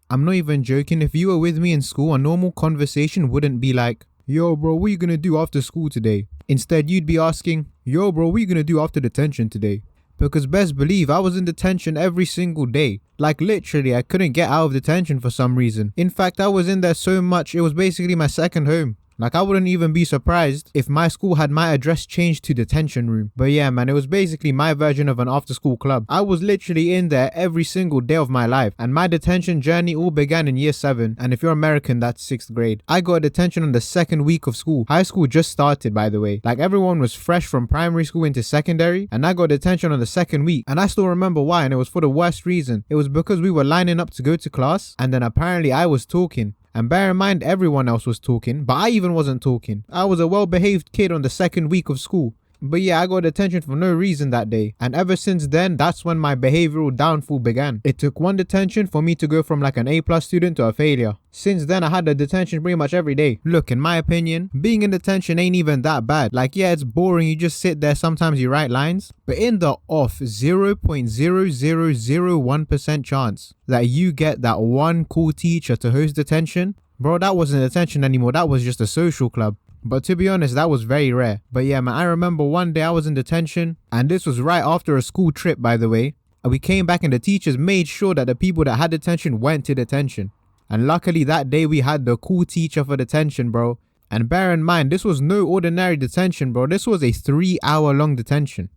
I'm not even joking. If you were with me in school, a normal conversation wouldn't be like, yo bro, what you gonna do after school today? Instead, you'd be asking, yo bro, what you gonna do after detention today? Because best believe I was in detention every single day. Like literally, I couldn't get out of detention for some reason. In fact, I was in there so much, it was basically my second home. Like I wouldn't even be surprised if my school had my address changed to detention room. But yeah man, it was basically my version of an after school club. I was literally in there every single day of my life. And my detention journey all began in year 7. And if you're American, that's 6th grade. I got detention on the 2nd week of school. High school just started, by the way. Like everyone was fresh from primary school into secondary. And I got detention on the 2nd week. And I still remember why, and it was for the worst reason. It was because we were lining up to go to class. And then apparently I was talking. And bear in mind, everyone else was talking, but I even wasn't talking. I was a well-behaved kid on the 2nd week of school. But yeah, I got detention for no reason that day. And ever since then, that's when my behavioral downfall began. It took one detention for me to go from like an A+ student to a failure. Since then, I had a detention pretty much every day. Look, in my opinion, being in detention ain't even that bad. Like, yeah, it's boring. You just sit there. Sometimes you write lines. But in the off 0.0001% chance that you get that one cool teacher to host detention, bro, that wasn't detention anymore. That was just a social club. But to be honest, that was very rare. But yeah, man, I remember one day I was in detention, and this was right after a school trip, by the way. And we came back and the teachers made sure that the people that had detention went to detention. And luckily that day we had the cool teacher for detention, bro. And bear in mind, this was no ordinary detention, bro. This was a 3-hour-long detention.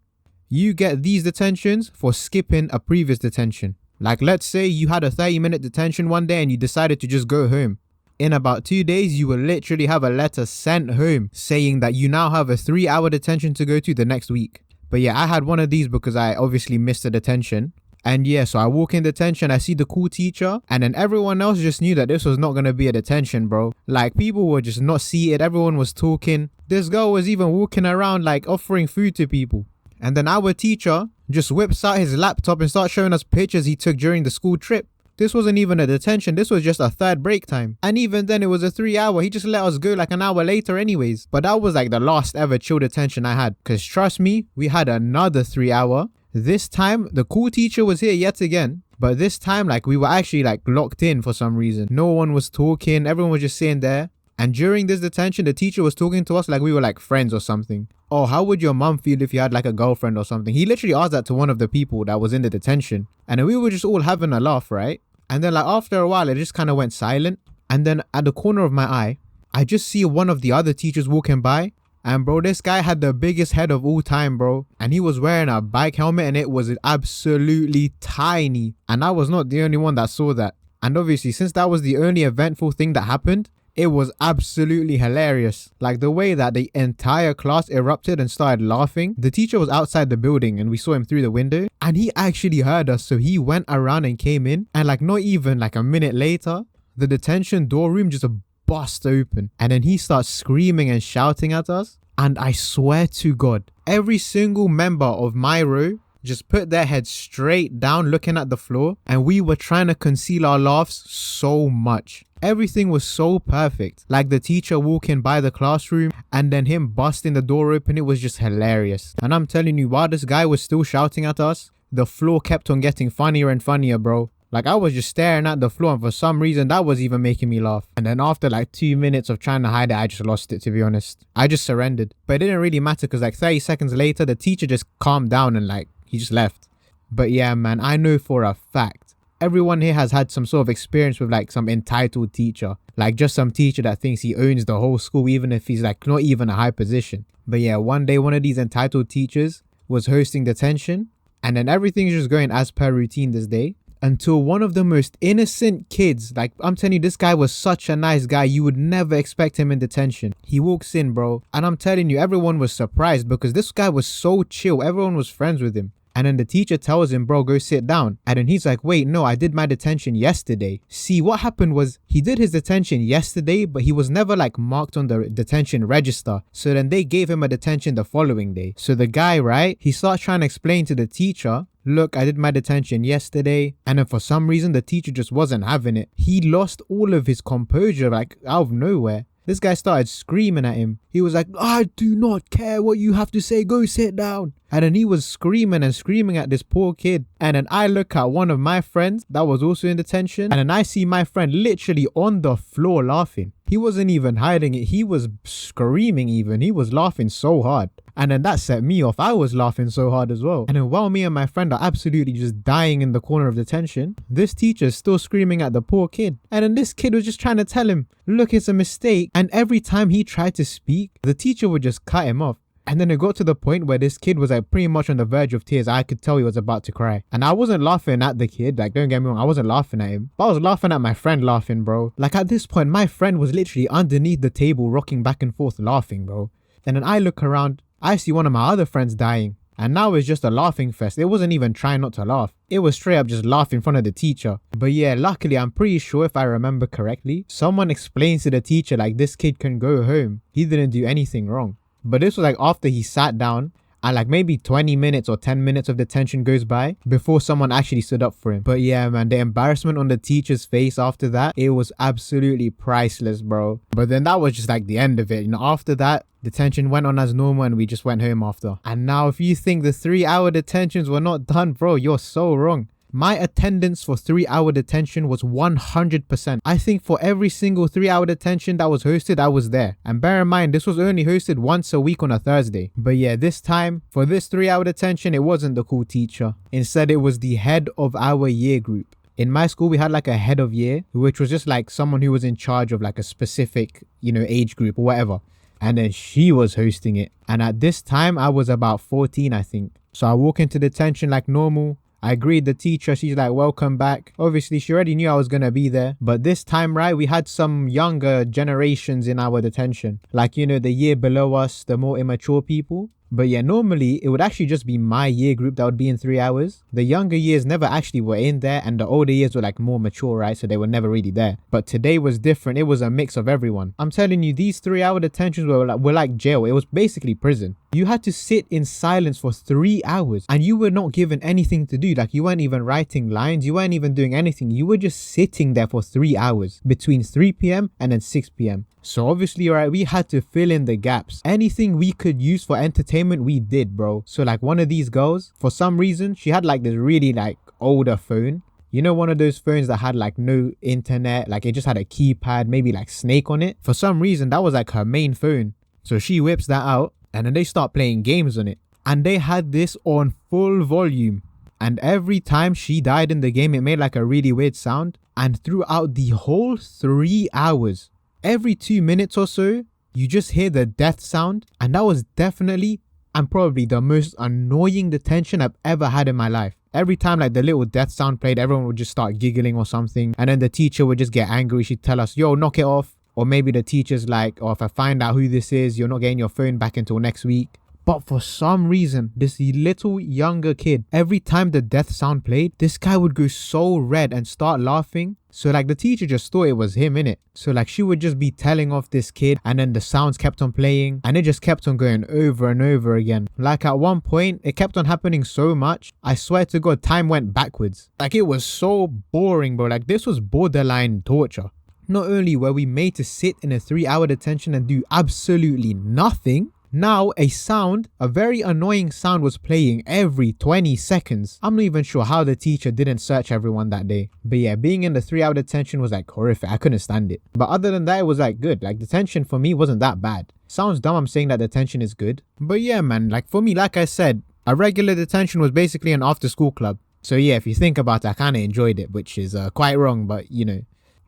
You get these detentions for skipping a previous detention. Like, let's say you had a 30-minute detention one day and you decided to just go home. In about 2 days, you will literally have a letter sent home saying that you now have a 3-hour detention to go to the next week. But yeah, I had one of these because I obviously missed the detention. And yeah, so I walk in detention, I see the cool teacher, and then everyone else just knew that this was not going to be a detention, bro. Like, people were just not seated, everyone was talking. This girl was even walking around like offering food to people. And then our teacher just whips out his laptop and starts showing us pictures he took during the school trip. This wasn't even a detention, this was just a 3rd break time. And even then it was a 3-hour, he just let us go like an hour later anyways. But that was like the last ever chill detention I had. Cause trust me, we had another 3-hour. This time, the cool teacher was here yet again. But this time, like, we were actually like locked in for some reason. No one was talking, everyone was just sitting there. And during this detention, the teacher was talking to us like we were like friends or something. Oh, how would your mum feel if you had like a girlfriend or something? He literally asked that to one of the people that was in the detention. And then we were just all having a laugh, right? And then like after a while, it just kind of went silent. And then at the corner of my eye, I just see one of the other teachers walking by. And bro, this guy had the biggest head of all time, bro. And he was wearing a bike helmet and it was absolutely tiny. And I was not the only one that saw that. And obviously, since that was the only eventful thing that happened, it was absolutely hilarious. Like the way that the entire class erupted and started laughing. The teacher was outside the building and we saw him through the window. And he actually heard us. So he went around and came in. And like not even like a minute later, the detention door room just bust open. And then he starts screaming and shouting at us. And I swear to God, every single member of my row just put their heads straight down looking at the floor. And we were trying to conceal our laughs so much. Everything was so perfect. Like the teacher walking by the classroom and then him busting the door open. It was just hilarious. And I'm telling you, while this guy was still shouting at us, the floor kept on getting funnier and funnier, bro. Like I was just staring at the floor and for some reason that was even making me laugh. And then after like 2 minutes of trying to hide it, I just lost it, to be honest. I just surrendered. But it didn't really matter because like 30 seconds later, the teacher just calmed down and like he just left. But yeah, man, I know for a fact everyone here has had some sort of experience with like some entitled teacher. Like just some teacher that thinks he owns the whole school even if he's like not even a high position. But yeah, one day one of these entitled teachers was hosting detention and then everything's just going as per routine this day. Until one of the most innocent kids, like I'm telling you, this guy was such a nice guy, you would never expect him in detention. He walks in, bro, and I'm telling you, everyone was surprised because this guy was so chill, everyone was friends with him. And then the teacher tells him, bro, go sit down. And then he's like, wait, no, I did my detention yesterday. See, what happened was he did his detention yesterday, but he was never like marked on the detention register. So then they gave him a detention the following day. So the guy, right, he starts trying to explain to the teacher, look, I did my detention yesterday. And then for some reason, the teacher just wasn't having it. He lost all of his composure, like out of nowhere. This guy started screaming at him. He was like, I do not care what you have to say. Go sit down. And then he was screaming and screaming at this poor kid. And then I look at one of my friends that was also in detention. And then I see my friend literally on the floor laughing. He wasn't even hiding it. He was screaming even. He was laughing so hard. And then that set me off. I was laughing so hard as well. And then while me and my friend are absolutely just dying in the corner of detention, this teacher is still screaming at the poor kid. And then this kid was just trying to tell him, look, it's a mistake. And every time he tried to speak, the teacher would just cut him off. And then it got to the point where this kid was like pretty much on the verge of tears. I could tell he was about to cry. And I wasn't laughing at the kid. Like, don't get me wrong, I wasn't laughing at him. But I was laughing at my friend laughing, bro. Like, at this point, my friend was literally underneath the table rocking back and forth laughing, bro. And then I look around, I see one of my other friends dying. And now it's just a laughing fest. It wasn't even trying not to laugh. It was straight up just laugh in front of the teacher. But yeah, luckily, I'm pretty sure if I remember correctly, someone explains to the teacher like, this kid can go home. He didn't do anything wrong. But this was like after he sat down and like maybe 20 minutes or 10 minutes of detention goes by before someone actually stood up for him. But yeah, man, the embarrassment on the teacher's face after that, it was absolutely priceless, bro. But then that was just like the end of it. You know, after that, detention went on as normal and we just went home after. And now if you think the 3-hour detentions were not done, bro, you're so wrong. My attendance for 3-hour detention was 100%. I think for every single 3-hour detention that was hosted, I was there. And bear in mind, this was only hosted once a week on a Thursday. But yeah, this time, for this 3-hour detention, it wasn't the cool teacher. Instead, it was the head of our year group. In my school, we had like a head of year, which was just like someone who was in charge of like a specific, you know, age group or whatever. And then she was hosting it. And at this time, I was about 14, I think. So I walk into detention like normal. I greet the teacher. She's like, welcome back. Obviously, she already knew I was going to be there. But this time, right, we had some younger generations in our detention. Like, you know, the year below us, the more immature people. But yeah, normally it would actually just be my year group that would be in 3 hours. The younger years never actually were in there, and the older years were like more mature, right? So they were never really there. But today was different. It was a mix of everyone. I'm telling you, these 3-hour detentions were like jail. It was basically prison. You had to sit in silence for 3 hours and you were not given anything to do. Like, you weren't even writing lines. You weren't even doing anything. You were just sitting there for 3 hours between 3 p.m. and then 6 p.m. So obviously, right, we had to fill in the gaps. Anything we could use for entertainment, we did, bro. So like one of these girls, for some reason, she had like this really like older phone. You know, one of those phones that had like no internet, like it just had a keypad, maybe like Snake on it. For some reason, that was like her main phone. So she whips that out and then they start playing games on it. And they had this on full volume. And every time she died in the game, it made like a really weird sound. And throughout the whole 3 hours, every 2 minutes or so, you just hear the death sound. And that was definitely and probably the most annoying detention I've ever had in my life. Every time like the little death sound played, everyone would just start giggling or something. And then the teacher would just get angry. She'd tell us, yo, knock it off. Or maybe the teacher's like, oh, if I find out who this is, you're not getting your phone back until next week. But for some reason, this little younger kid, every time the death sound played, this guy would go so red and start laughing. So like the teacher just thought it was him, innit? So like she would just be telling off this kid and then the sounds kept on playing and it just kept on going over and over again. Like at one point, it kept on happening so much, I swear to God, time went backwards. Like it was so boring, bro. Like this was borderline torture. Not only were we made to sit in a 3-hour detention and do absolutely nothing, now a very annoying sound was playing every 20 seconds. I'm not even sure how the teacher didn't search everyone that day. But yeah, being in the 3-hour detention was like horrific. I couldn't stand it. But other than that, it was like good. Like detention for me wasn't that bad. Sounds dumb I'm saying that detention is good. But yeah, man, like for me, like I said, a regular detention was basically an after school club. So yeah, if you think about it, I kind of enjoyed it, which is quite wrong, but you know,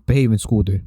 behave in school though.